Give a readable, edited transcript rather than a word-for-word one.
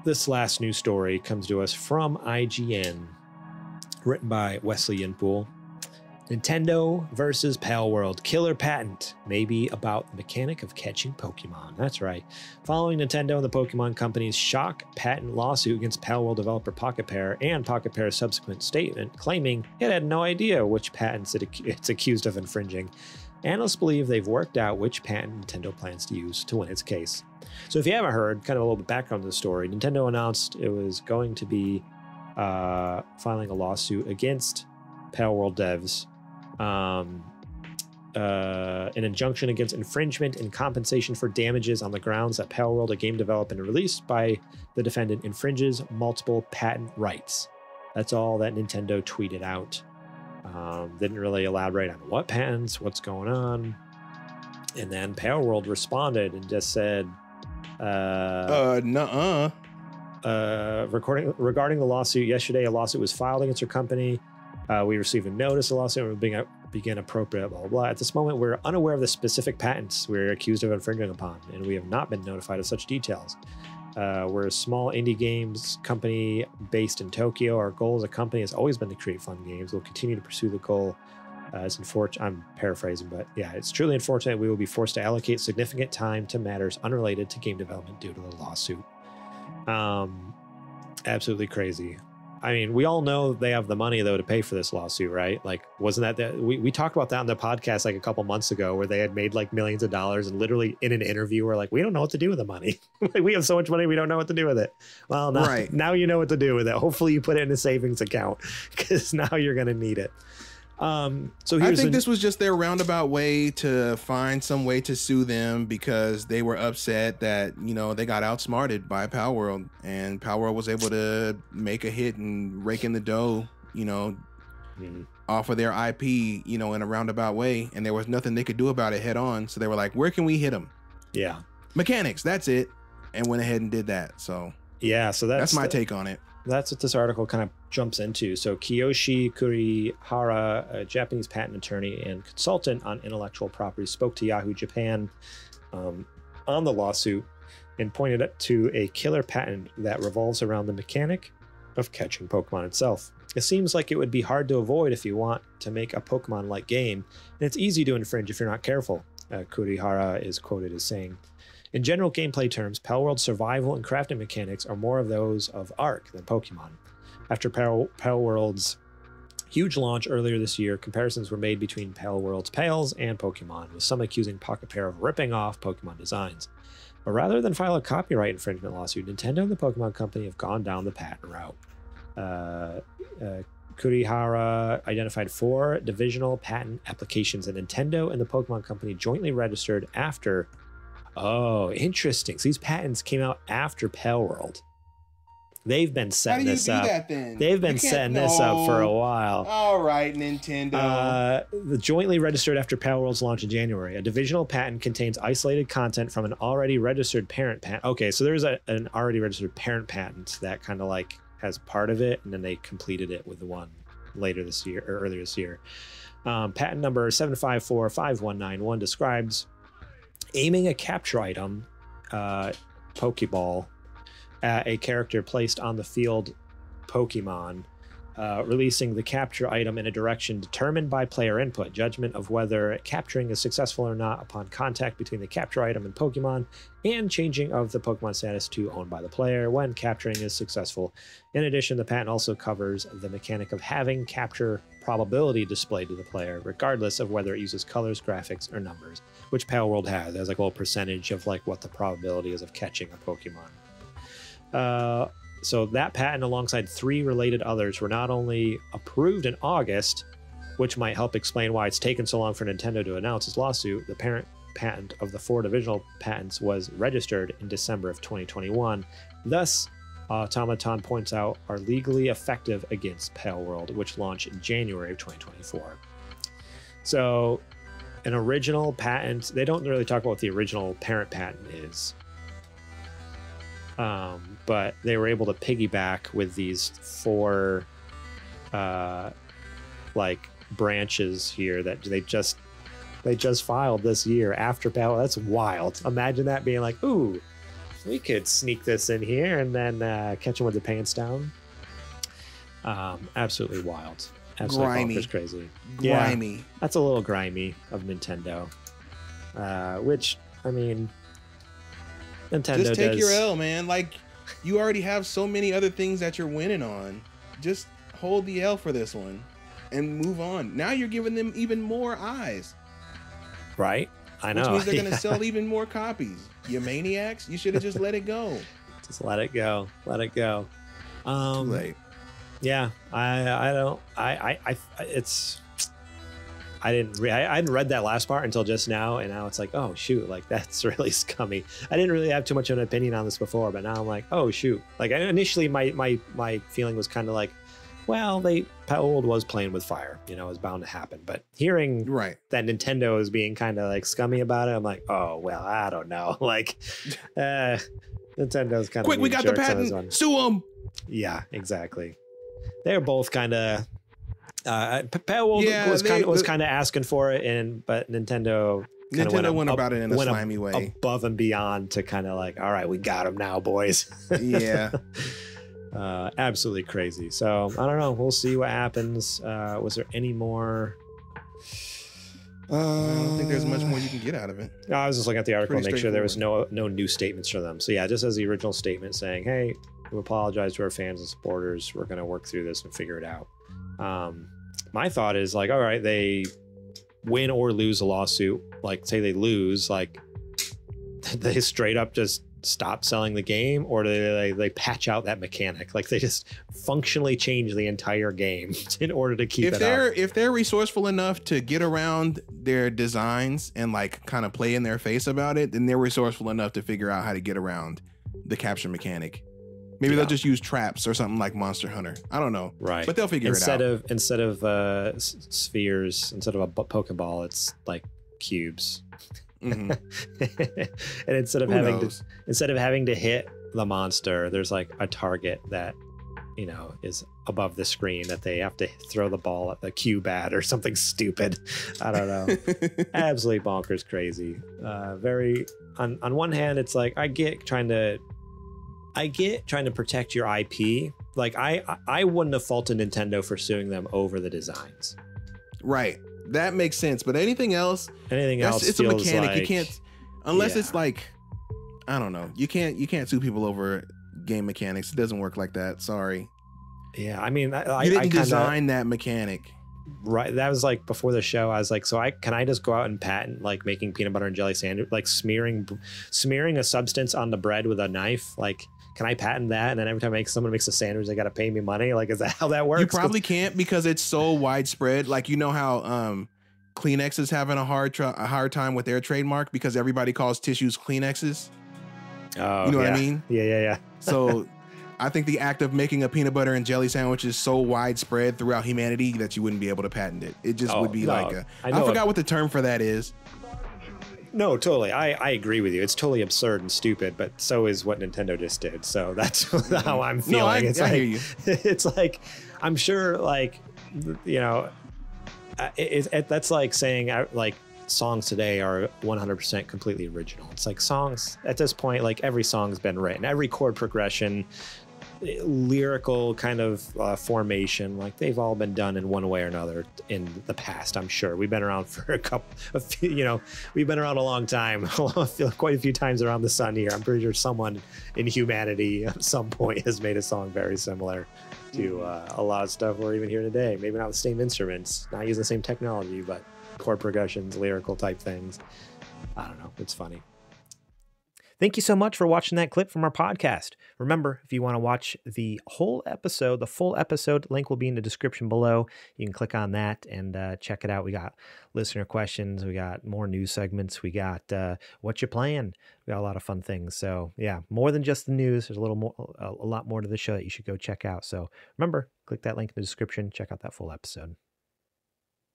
this last news story comes to us from IGN, written by Wesley Yinpool. Nintendo versus Palworld. Killer patent may be about the mechanic of catching Pokemon. That's right. Following Nintendo and the Pokemon Company's shock patent lawsuit against Palworld developer Pocket Pair and Pocket Pair's subsequent statement claiming it had no idea which patents it's accused of infringing, analysts believe they've worked out which patent Nintendo plans to use to win its case. So if you haven't heard, kind of a little bit background to the story, Nintendo announced it was going to be filing a lawsuit against Palworld devs, an injunction against infringement and compensation for damages on the grounds that Palworld, a game developed and released by the defendant, infringes multiple patent rights. That's all that Nintendo tweeted out. Didn't really elaborate on what patents, what's going on. And then Palworld responded and just said, nuh-uh. Regarding the lawsuit, yesterday a lawsuit was filed against our company. We received a notice of lawsuit and will begin appropriate, blah, blah, blah. At this moment, we're unaware of the specific patents we're accused of infringing upon, and we have not been notified of such details. We're a small indie games company based in Tokyo. Our goal as a company has always been to create fun games. We'll continue to pursue the goal. It's unfortunate. I'm paraphrasing, but yeah, it's truly unfortunate we will be forced to allocate significant time to matters unrelated to game development due to the lawsuit. Absolutely crazy. I mean, we all know they have the money, though, to pay for this lawsuit, right? Like, wasn't that we talked about that on the podcast like a couple months ago where they had made like millions of dollars and literally in an interview were like, we don't know what to do with the money. Like, we have so much money, we don't know what to do with it. Well, now you know what to do with it. Hopefully you put it in a savings account because now you're going to need it. So I think this was just their roundabout way to find some way to sue them because they were upset that, you know, they got outsmarted by Palworld and Palworld was able to make a hit and rake in the dough, you know, off of their IP, you know, in a roundabout way. And there was nothing they could do about it head on. So they were like, where can we hit them? Yeah. Mechanics. That's it. And went ahead and did that. So yeah, so that's my take on it. That's what this article kind of jumps into. So Kiyoshi Kurihara, a Japanese patent attorney and consultant on intellectual property, spoke to Yahoo Japan on the lawsuit and pointed to a killer patent that revolves around the mechanic of catching Pokemon itself. It seems like it would be hard to avoid if you want to make a Pokemon-like game, and it's easy to infringe if you're not careful, Kurihara is quoted as saying. In general gameplay terms, Palworld's survival and crafting mechanics are more of those of Ark than Pokemon. After Palworld's huge launch earlier this year, comparisons were made between Palworld's Pals and Pokemon, with some accusing Pocket Pair of ripping off Pokemon designs. But rather than file a copyright infringement lawsuit, Nintendo and the Pokemon Company have gone down the patent route. Kurihara identified 4 divisional patent applications that Nintendo and the Pokemon Company jointly registered after. Oh, interesting. So these patents came out after Palworld. They've been setting this up. They've been setting this up for a while. All right, Nintendo. The jointly registered after Palworld's launch in January. A divisional patent contains isolated content from an already registered parent patent. Okay, so there's an already registered parent patent that kind of like has part of it, and then they completed it with the one later this year or earlier this year. Patent number 7545191 describes aiming a capture item, Pokeball, at a character placed on the field Pokemon, releasing the capture item in a direction determined by player input. Judgment of whether capturing is successful or not upon contact between the capture item and Pokemon, and changing of the Pokemon status to owned by the player when capturing is successful. In addition, the patent also covers the mechanic of having capture probability displayed to the player, regardless of whether it uses colors, graphics, or numbers, which Palworld has. There's like a little percentage of like what the probability is of catching a Pokemon. So that patent, alongside 3 related others, were not only approved in August, which might help explain why it's taken so long for Nintendo to announce its lawsuit. The parent patent of the 4 divisional patents was registered in December of 2021. Thus, Automaton points out, are legally effective against Palworld, which launched in January of 2024. So an original patent, they don't really talk about what the original parent patent is. But they were able to piggyback with these 4 like branches here that they just filed this year after Palworld. That's wild. Imagine that being like, ooh, we could sneak this in here and then catch them with the pants down. Absolutely wild. Absolutely Grimy. bonkers crazy. Grimy. Yeah, that's a little grimy of Nintendo. Which, I mean, Nintendo just take does... your L, man. Like, you already have so many other things that you're winning on. Just hold the L for this one and move on. Now you're giving them even more eyes. Right? I know. Which means they're going to sell even more copies. You maniacs. You should have just let it go. Just let it go. Let it go. Too late. Yeah, I hadn't read that last part until just now, and now it's like, oh shoot, like that's really scummy. I didn't really have too much of an opinion on this before, but now I'm like, oh shoot. Like initially my feeling was kind of like, well, Palworld was playing with fire, you know, it was bound to happen. But hearing that Nintendo is being kind of like scummy about it, I'm like, oh well, I don't know. Like Nintendo's kind of quick, we got the patent, sue them. Yeah, exactly. They're both kind of Palworld was kind of asking for it, but Nintendo went about it in a slimy way, above and beyond to kind of like, all right, we got him now, boys. Yeah. Absolutely crazy. So I don't know. We'll see what happens. Was there any more? I don't think there's much more you can get out of it. I was just looking at the article to make sure there was no new statements from them. So yeah, just as the original statement saying, hey, we apologize to our fans and supporters. We're going to work through this and figure it out. My thought is like, all right, they win or lose a lawsuit. Like say they lose, like they straight up just stop selling the game, or do they patch out that mechanic? Like they just functionally change the entire game in order to keep it up. If they're resourceful enough to get around their designs and like kind of play in their face about it, then they're resourceful enough to figure out how to get around the capture mechanic. Maybe they'll just use traps or something like Monster Hunter. I don't know. Right. But they'll figure it out. Instead of spheres, instead of a Pokeball, it's like cubes. Mm-hmm. And instead of having to hit the monster, there's like a target that, you know, is above the screen that they have to throw the ball at the cube at or something stupid. I don't know. Absolutely bonkers crazy. Very on one hand, it's like I get trying to protect your IP. Like I wouldn't have faulted Nintendo for suing them over the designs. Right. That makes sense. But anything else, it's a mechanic. You can't, unless it's like, I don't know. You can't sue people over game mechanics. It doesn't work like that. Sorry. Yeah. I mean, you didn't design that mechanic. Right. That was like before the show. I was like, so can I just go out and patent like making peanut butter and jelly sandwich, like smearing a substance on the bread with a knife? Like, can I patent that? And then every time someone makes a sandwich, they got to pay me money. Like, is that how that works? You probably can't, because it's so widespread. Like, you know how Kleenex is having a hard time with their trademark because everybody calls tissues Kleenexes. Oh, you know what I mean? Yeah. So I think the act of making a peanut butter and jelly sandwich is so widespread throughout humanity that you wouldn't be able to patent it. It just would be like I forgot what the term for that is. No, totally. I agree with you. It's totally absurd and stupid, but so is what Nintendo just did. So that's how I'm feeling. No, I hear you. It's like, I'm sure, like, you know, that's like saying like songs today are 100% completely original. It's like songs at this point, like every song's been written, every chord progression, lyrical kind of formation, like they've all been done in one way or another in the past. I'm sure we've been around for we've been around a long time. I feel quite a few times around the sun here. I'm pretty sure someone in humanity at some point has made a song very similar to a lot of stuff we're even here today. Maybe not the same instruments, not using the same technology, but chord progressions, lyrical type things. I don't know. It's funny. Thank you so much for watching that clip from our podcast. Remember, if you want to watch the whole episode, the full episode, link will be in the description below. You can click on that and check it out. We got listener questions. We got more news segments. We got what you playing. We got a lot of fun things. So yeah, more than just the news. There's a lot more to the show that you should go check out. So remember, click that link in the description. Check out that full episode.